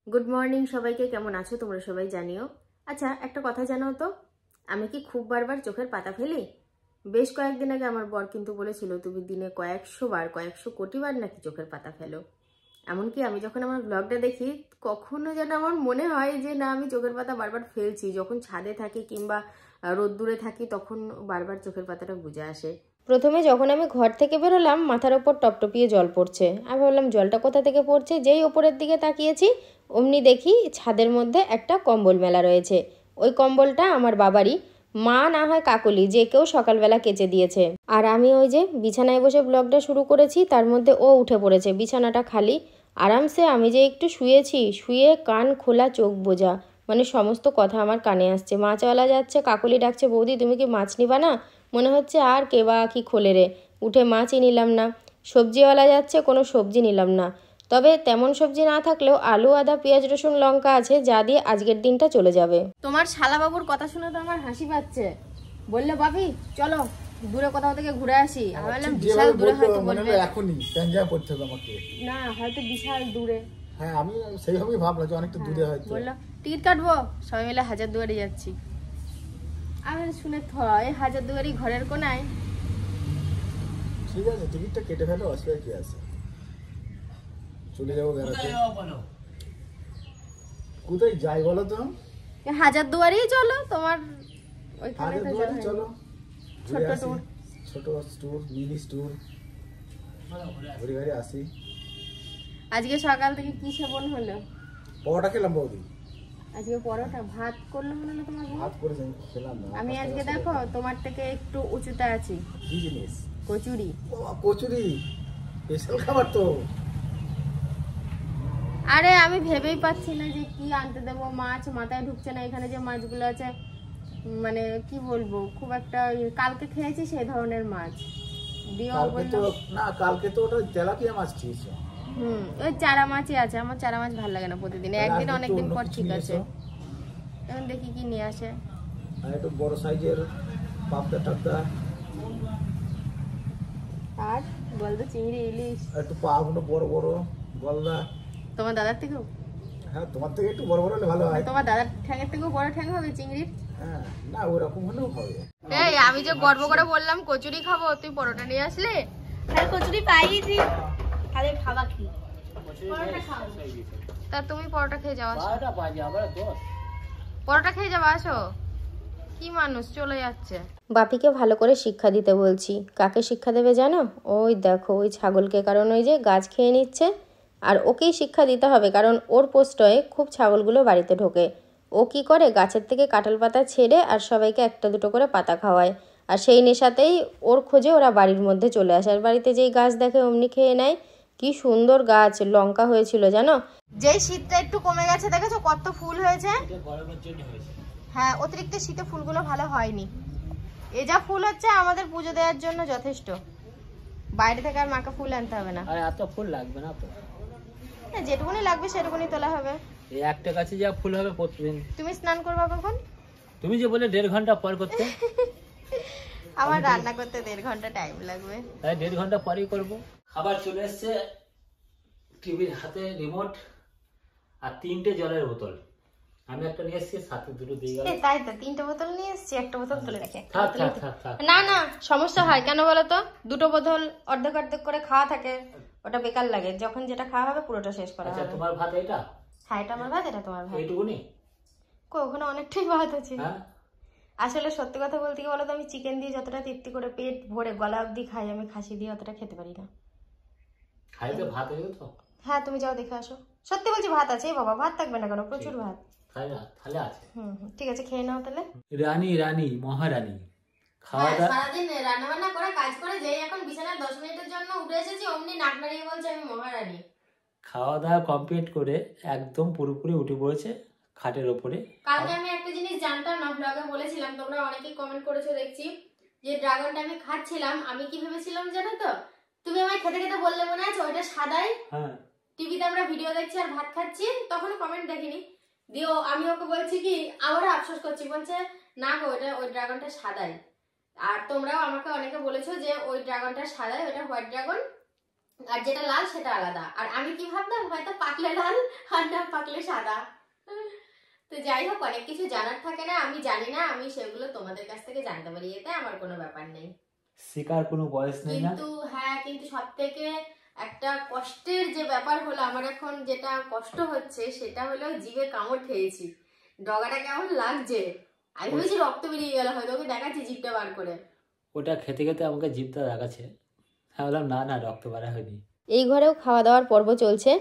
Good morning সবাইকে, কেমন আছো তোমরা সবাই জানিও। আচ্ছা, একটা কথা জানো তো, আমি কি খুব বারবার চোখের পাতা ফেলি? বেশ কয়েকদিন আগে আমার বর কিন্তু বলেছিল তুমি দিনে কয়েকশো বার, কয়েকশো কোটি বার নাকি চোখের পাতা ফেলো। এমনকি আমি যখন আমার ব্লগটা দেখি কখনো যেন আমার মনে হয় যে না, আমি চোখের পাতা বারবার ফেলছি। যখন ছাদে থাকি কিংবা রোদ্দুরে থাকি তখন বারবার চোখের পাতাটা বুঝে আসে। প্রথমে যখন আমি ঘর থেকে বেরোলাম মাথার ওপর টপটপিয়ে জল পড়ছে। আমি ভাবলাম জলটা কোথা থেকে পড়ছে, যেই ওপরের দিকে তাকিয়েছি অমনি দেখি ছাদের মধ্যে একটা কম্বল মেলা রয়েছে। ওই কম্বলটা আমার বাবারই, মা না হয় কাকলি যে কেউ সকালবেলা কেচে দিয়েছে। আর আমি ওই যে বিছানায় বসে ব্লগটা শুরু করেছি, তার মধ্যে ও উঠে পড়েছে, বিছানাটা খালি। আরামসে আমি যে একটু শুয়েছি, শুয়ে কান খোলা চোখ বোঝা, মানে সমস্ত কথা আমার কানে আসছে। মাছওয়ালা যাচ্ছে, কাকলি ডাকছে বৌদি তুমি কি মাছ নিবা না? মনে হচ্ছে আর কে বা কি খোলে রে, উঠে মাছই নিলাম না। সবজিওয়ালা যাচ্ছে, কোনো সবজি নিলাম না। তবে তেমন সবজি না থাকলেও আলু, আদা, পেঁয়াজ, রসুন, লঙ্কা আছে, যা দিয়ে আজকের দিনটা চলে যাবে। তোমার শালাবাবুর কথা শুনে তো আমার হাসি পাচ্ছে। বললে বাবি চলো দূরে কোথাও থেকে ঘুরে আসি। আমি বললাম বিশাল দূরে হয়তো বলবে এখনই প্যাঞ্জাব পড়তে হবে আমাকে, না হয়তো বিশাল দূরে। হ্যাঁ আমি সেইভাবেই ভাবলাম যে অনেকটা দূরে হয়তো। বললো টিকিট কাটবো, সবাই মিলে হাজারদুয়ারি যাচ্ছি। আমি শুনে থয় হাজারদুয়ারি ঘরের কোনায়। ঠিক আছে, টিকিটটা কেটে ফেলো, অসুবিধা কি আছে, চলে যাবো বেড়াতে। কোথায় যাই বলো তো? হাজারদুয়ারি চলো, তোমার ওইখানে তো হাজারদুয়ারি চলো, ছোট ট্যুর, ছোট ট্যুর, মিনি ট্যুর, ঘুরে ঘুরে আসি। আজকে সকাল থেকে কি সেবন হলো? পরোটা খেলাম বৌদি। আজকে পরোটা, ভাত করলো মনে হলো তোমার? ভাত করেছেন, খেলাম না। আমি আজকে দেখো তোমার থেকে একটু উঁচুতে আছি। কি জিনিস? কচুরি। কচুরি স্পেশাল খাবার তো। আরে আমি ভেবেই পাচ্ছি না যে কি আনতে দেবো, মাছ মাথায় ঢুকছে না। এখানে যে মাছগুলো আছে মানে কি বলবো, খুব একটা কালকে খেয়েছি সেই ধরনের মাছ দিও বললো। না কালকে তো ওটা তেলাপিয়া মাছ খেয়েছি। ওই চারা মাছই আছে, আমার চারা মাছ ভালো লাগে না প্রতিদিন, একদিন অনেকদিন পর ঠিক আছে। এখন দেখি কি নিয়ে আসে। আর একটু বড় সাইজের পাবদা টাবদা, আর বলতো চিংড়ি, ইলিশ, একটু পাগুলো বড় বড় গলদা। তোমার দাদার থেকেও? হ্যাঁ তোমার থেকে একটু বড় বড় হলে ভালো হয়। তোমার দাদার ঠ্যাঙের থেকেও বড় ঠ্যাং হবে চিংড়ির? হ্যাঁ না ওরকম হলেও হবে। এই আমি যে গর্ব করে বললাম কচুরি খাবো, তুই পরোটা নিয়ে আসলে। হ্যাঁ কচুরি পাইছি, তাহলে খাবা কি? তা তুমি পরোটা খেয়ে যাও, পরোটা খেয়ে যাও, আসো। কি মানুষ চলে যাচ্ছে। বাপিকে ভালো করে শিক্ষা দিতে বলছি। কাকে শিক্ষা দেবে জানো? ওই দেখো ওই ছাগলকে, কারণ ওই যে গাছ খেয়ে নিচ্ছে। আর ওকেই শিক্ষা দিতে হবে, কারণ ওর পোস্টয়ে খুব ছাগলগুলো বাড়িতে ঢোকে। ও কি করে, গাছের থেকে কাঁঠাল পাতা ছেড়ে আর সবাইকে একটা দুটো করে পাতা খাওয়ায়। আর সেই নেশাতেই ওর খোঁজে ওরা বাড়ির মধ্যে চলে আসে, আর বাড়িতে যেই গাছ দেখে অমনি খেয়ে নেয়। কি সুন্দর গাছ লঙ্কা হয়েছিল জানো, যেই শীতটা একটু কমে গেছে দেখেছো কত ফুল হয়েছে। হ্যাঁ অতিরিক্ত শীতে ফুলগুলো ভালো হয়নি। এ যা ফুল হচ্ছে আমাদের পুজো দেওয়ার জন্য যথেষ্ট, বাইরে থেকে আর মাকে ফুল আনতে হবে না। আরে এত ফুল লাগবে না তো, যেটুকুনি লাগবে সেটুকুনি তোলা হবে। এই একটা গাছে যা ফুল হবে প্রতিদিন। তুমি স্নান করবা কখন? তুমি যে বলে 1.5 ঘন্টা পর করতে। আমার রান্না করতে 1.5 ঘন্টা টাইম লাগবে, তাই 1.5 ঘন্টা পরেই করবো। খাবার চলে এসছে, টিভির হাতে রিমোট আর 3টে জলের বোতল। আমি একটা নিয়ে এসেছি, সাথে দুটো দিয়ে গেল। তাই তো 3টে বোতল নিয়ে এসেছি, একটা বোতল তুলে রাখি। থাক। না না সমস্যা হয় কেন বলো তো, দুটো বোতল অর্ধেক অর্ধেক করে খাওয়া থাকে, ওটা বেকার লাগে। যখন যেটা খাওয়া হবে পুরোটা শেষ করা আচ্ছা হবে। তোমার ভাত এটা? হ্যাঁ এটা আমার ভাত, এটা তোমার ভাত। এইটুকুনি? ওখানে অনেকটাই ভাত আছে। হ্যাঁ আসলে সত্যি কথা বলতে কি বলো তো, আমি চিকেন দিয়ে যতটা তৃপ্তি করে পেট ভরে গলা অব্দি খাই, আমি খাসি দিয়ে অতটা খেতে পারি না। খাইতে ভাত হয়ে তো? হ্যাঁ তুমি যাও দেখে আসো। সত্যি বলছি ভাত আছে বাবা, ভাত থাকবে না কেন, প্রচুর ভাত। তাহলে আছে। ঠিক আছে খেয়ে নাও তাহলে। রানী মহারানী খাওয়া দাওয়া। সারাদিন রান্না বান্না করে কাজ করে যেই এখন বিছানায় 10 মিনিটের জন্য উঠে এসেছি অমনি নাক নাড়িয়ে বলছে আমি মহারানী। খাওয়া দাওয়া কমপ্লিট করে একদম পুরোপুরি উঠে পড়েছে খাটের ওপরে। কালকে আমি একটা জিনিস জানতাম না, ব্লগে বলেছিলাম, তোমরা অনেকেই কমেন্ট করেছো দেখছি, যে ড্রাগনটা আমি খাচ্ছিলাম, আমি কি ভেবেছিলাম জানো তো, তুমি আমায় খেতে খেতে বললে মনে আছে ওইটা সাদাই। হ্যাঁ টিভিতে আমরা ভিডিও দেখছি আর ভাত খাচ্ছি, তখন কমেন্ট দেখিনি। দিও আমি ওকে বলছি কি, আবারও আফসোস করছি, বলছে না গো ওটা ওই ড্রাগনটা সাদাই। আর তোমরাও আমাকে অনেকে বলেছো যে ওই ড্রাগনটা সাদাই, ওটা হোয়াইট ড্রাগন। আর যেটা লাল সেটা আলাদা। আর আমি কি ভাবলাম হয়তো পাকলে লাল আর না পাকলে সাদা। তো যাই হোক, অনেক কিছু জানার থাকে না, আমি জানি না, আমি সেগুলো তোমাদের কাছ থেকে জানতে পারি, এতে আমার কোনো ব্যাপার নেই, শেখার কোনো বয়স নেই না। কিন্তু হ্যাঁ, কিন্তু সব থেকে একটা কষ্টের যে ব্যাপার হলো, আমার এখন যেটা কষ্ট হচ্ছে সেটা হলো জিভে কামড় খেয়েছি, ডগাটা কেমন লাগছে। আমি ভেবেছি রক্ত বেরিয়ে গেল, হয়তো ওকে দেখাচ্ছি জিভটা বার করে। ওটা খেতে খেতে আমাকে জিভটা দেখাচ্ছে, আমি বললাম না না রক্ত বাড়া হয়নি। এই ঘরেও খাওয়া দাওয়ার পর্ব চলছে,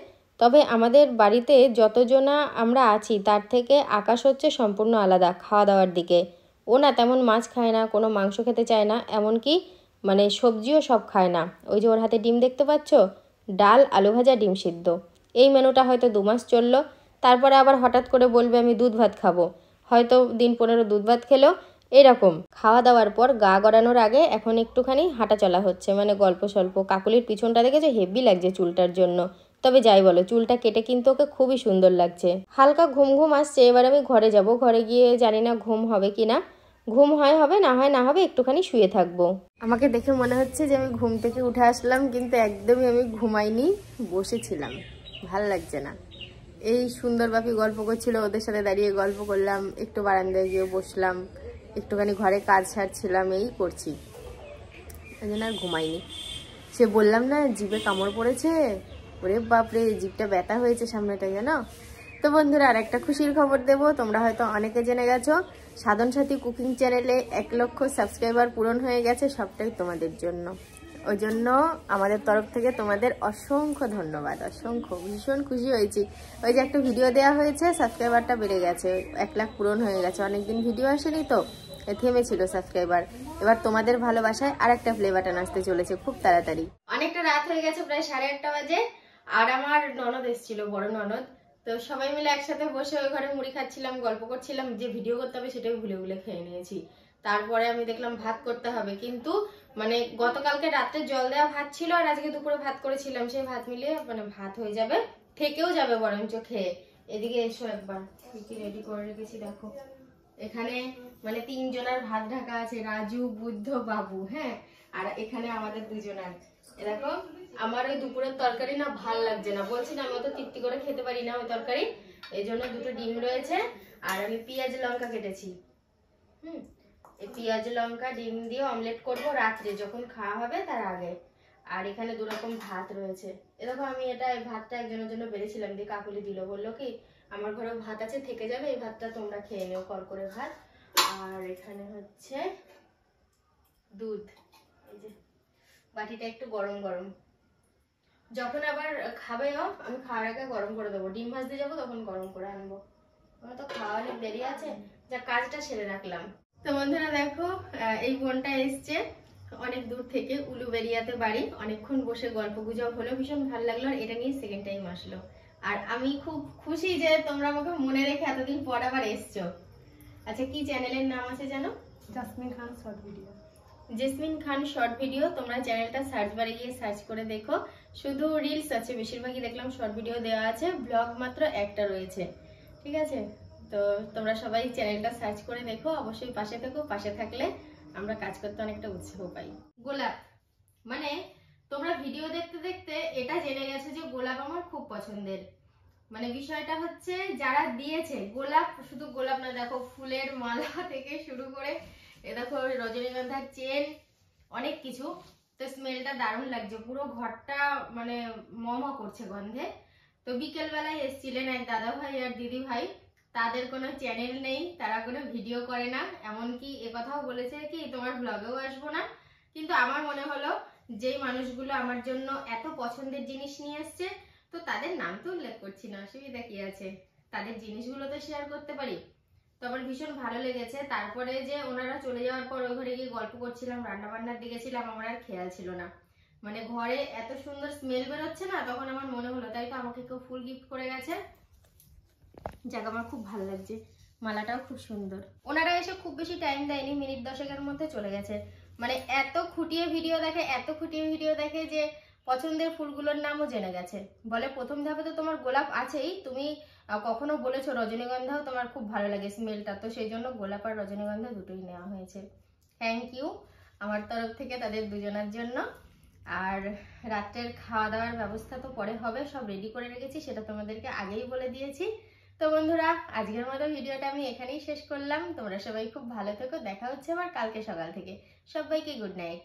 তবে আমাদের বাড়িতে যতজনা আমরা আছি তার থেকে আকাশ হচ্ছে সম্পূর্ণ আলাদা খাওয়া দাওয়ার দিকে। ও না তেমন মাছ খায় না, কোনো মাংস খেতে চায় না, এমনকি মানে সবজিও সব খায় না। ওই যে ওর হাতে ডিম দেখতে পাচ্ছ, ডাল আলু ভাজা ডিম সিদ্ধ, এই মেনুটা হয়তো 2 মাস চললো, তারপরে আবার হঠাৎ করে বলবে আমি দুধ ভাত খাবো, হয়তো দিন 15 দুধ ভাত খেলো। এরকম খাওয়া দাওয়ার পর গা গড়ানোর আগে এখন একটুখানি হাঁটা চলা হচ্ছে, মানে গল্প স্বল্প। কাকুলির পিছনটা দেখেছে, হেভি লাগছে চুলটার জন্য। তবে যাই বলো, চুলটা কেটে কিন্তু ওকে খুবই সুন্দর লাগছে। হালকা ঘুম ঘুম আসছে, এবার আমি ঘরে যাব। ঘরে গিয়ে জানি না ঘুম হবে কি না, ঘুম হয় হবে, না হয় না হবে, একটুখানি শুয়ে থাকবো। আমাকে দেখে মনে হচ্ছে যে আমি ঘুম থেকে উঠে আসলাম, কিন্তু একদমই আমি ঘুমাইনি, বসেছিলাম, ভাল লাগছে না। এই সুন্দর বাপি গল্প করছিল, ওদের সাথে দাঁড়িয়ে গল্প করলাম, একটু বারান্দায় গিয়ে বসলাম, একটুখানি ঘরে কাজ সারছিলাম, এই করছি, এই জন্য আর ঘুমাইনি। সে বললাম না জিভে কামড় পড়েছে, ওরে বাপরে জিভটা ব্যথা হয়েছে সামনেটা, জানো তো। বন্ধুরা, আর একটা খুশির খবর দেবো, তোমরা হয়তো অনেকে জেনে গেছো, সাধন সাথী কুকিং চ্যানেলে 1 লক্ষ সাবস্ক্রাইবার পূরণ হয়ে গেছে, সবটাই তোমাদের জন্য। ওই জন্য আমাদের তরফ থেকে তোমাদের অসংখ্য ধন্যবাদ, অসংখ্য, ভীষণ খুশি হয়েছি। ওই যে একটা ভিডিও দেওয়া হয়েছে, সাবস্ক্রাইবারটা বেড়ে গেছে, 1 লাখ পূরণ হয়ে গেছে। অনেকদিন ভিডিও আসেনি তো, থেমেছিল সাবস্ক্রাইবার। এবার তোমাদের ভালোবাসায় আর একটা প্লে বাটন আসতে চলেছে খুব তাড়াতাড়ি। অনেকটা রাত হয়ে গেছে, প্রায় 8:30 বাজে, আর আমার ননদ এসেছিল, বড় ননদ। তো সবাই মিলে একসাথে বসে ওই ঘরে মুড়ি খাচ্ছিলাম, গল্প করছিলাম, যে ভিডিও করতে হবে সেটাই ভুলে ভুলে খেয়ে নিয়েছি। তারপরে আমি দেখলাম ভাত করতে হবে, কিন্তু মানে গতকালকে রাত্রে জল দেওয়া ভাত ছিল, আর আজকে দুপুরে ভাত করেছিলাম, সেই ভাত মিলিয়ে মানে ভাত হয়ে যাবে, থেকেও যাবে বরঞ্চ খেয়ে। এদিকে এসো একবার, কি রেডি করে রেখেছি দেখো। এখানে মানে 3 জনের ভাত ঢাকা আছে, রাজু, বুদ্ধ, বাবু, হ্যাঁ, আর এখানে আমাদের 2 জনের। এরকম আমার ওই দুপুরের তরকারি না ভাল লাগছে না, বলছি না আমি অত তৃপ্তি করে খেতে পারি না ওই তরকারি, এই জন্য 2টো ডিম রয়েছে, আর আমি পেঁয়াজ লঙ্কা কেটেছি। এই পেঁয়াজ লঙ্কা ডিম দিয়ে অমলেট করব রাত্রে, যখন খাওয়া হবে তার আগে। আর এখানে 2 রকম ভাত রয়েছে। এরকম আমি এই ভাতটা একজনের জন্য বেড়েছিলাম, দিয়ে কাকুলি দিল, বললো কি আমার ঘরেও ভাত আছে, থেকে যাবে, এই ভাতটা তোমরা খেয়ে নিও, কড়কড়ে ভাত। আর এখানে হচ্ছে দুধ, এই যে বাটিটা একটু গরম গরম, যখন আবার খাবে আমি খাওয়ার আগে গরম করে দেবো। ডিম ভাজতে যাবো তখন গরম করে আনবো, আমার তো খাওয়া অনেক দেরি আছে, যা কাজটা সেরে রাখলাম। তো বন্ধুরা দেখো, এই বোনটা এসছে অনেক দূর থেকে, উলুবেরিয়াতে বাড়ি। অনেকক্ষণ বসে গল্প গুজব হলো, ভীষণ ভালো লাগলো, আর এটা নিয়ে সেকেন্ড টাইম আসলো। আর আমি খুব খুশি যে তোমরা আমাকে মনে রেখে এতদিন পর আবার এসছো। আচ্ছা, কি চ্যানেলের নাম আছে জানো? জেসমিন খান শর্ট ভিডিও। জেসমিন খান শর্ট ভিডিও, তোমরা চ্যানেলটা সার্চ বারে গিয়ে সার্চ করে দেখো। শুধু রিলস আছে, বেশিরভাগই দেখলাম শর্ট ভিডিও দেওয়া আছে, ব্লগ মাত্র একটা রয়েছে, ঠিক আছে? তো তোমরা সবাই চ্যানেলটা সার্চ করে দেখো, অবশ্যই পাশে থেকো, পাশে থাকলে আমরা কাজ করতে অনেকটা উৎসাহ পাই। গোলাপ মানে তোমরা ভিডিও দেখতে দেখতে এটা জেনে গেছো যে গোলাপ আমার খুব পছন্দের। মানে বিষয়টা হচ্ছে যারা দিয়েছে গোলাপ, শুধু গোলাপ না, দেখো ফুলের মালা থেকে শুরু করে এ দেখো রজনীগন্ধার চেন, অনেক কিছু। তো স্মেলটা দারুণ লাগছে, পুরো ঘরটা মানে মম করছে গন্ধে। তো বিকেল বেলায় এসেছিলেন এক দাদা ভাই আর দিদি ভাই, তাদের কোনো চ্যানেল নেই, তারা কোনো ভিডিও করে না, এমনকি একথাও বলেছে কি তোমার ব্লগেও আসবো না। কিন্তু আমার মনে হলো যেই মানুষগুলো আমার জন্য এত পছন্দের জিনিস নিয়ে এসছে, তো তাদের নাম তো উল্লেখ করছি না, অসুবিধা কি আছে, তাদের জিনিসগুলো তো শেয়ার করতে পারি। তো আমার ভীষণ ভালো লেগেছে। তারপরে যে ওনারা চলে যাওয়ার পর ওই ঘরে গিয়ে গল্প করছিলাম, রান্না বান্নার দিকে ছিলাম, আমার আর খেয়াল ছিল না, মানে ঘরে এত সুন্দর স্মেল বেরোচ্ছে না, তখন আমার মনে হলো তাই তো আমাকে কেউ ফুল গিফট করে গেছে। যাক, আমার খুব ভালো লাগছে, মালাটাও খুব সুন্দর। ওনারা এসে খুব বেশি টাইম দেয়নি, মিনিট 10-এর মধ্যে চলে গেছে। মানে এত খুঁটিয়ে ভিডিও দেখে যে পছন্দের ফুলগুলোর নামও জেনে গেছে। বলে প্রথম ধাপে তো তোমার গোলাপ আছেই, তুমি কখনো বলেছো রজনীগন্ধাও তোমার খুব ভালো লাগে স্মেলটা, তো সেই জন্য গোলাপ আর রজনীগন্ধা দুটোই নেওয়া হয়েছে। থ্যাংক ইউ আমার তরফ থেকে তাদের 2 জনের জন্য। আর রাত্রের খাওয়া দাওয়ার ব্যবস্থা তো পরে হবে, সব রেডি করে রেখেছি, সেটা তোমাদেরকে আগেই বলে দিয়েছি। তো বন্ধুরা, আজকের মতো ভিডিওটা আমি এখানেই শেষ করলাম। তোমরা সবাই খুব ভালো থেকো, দেখা হচ্ছে আবার কালকে সকাল থেকে। সবাইকে গুড নাইট।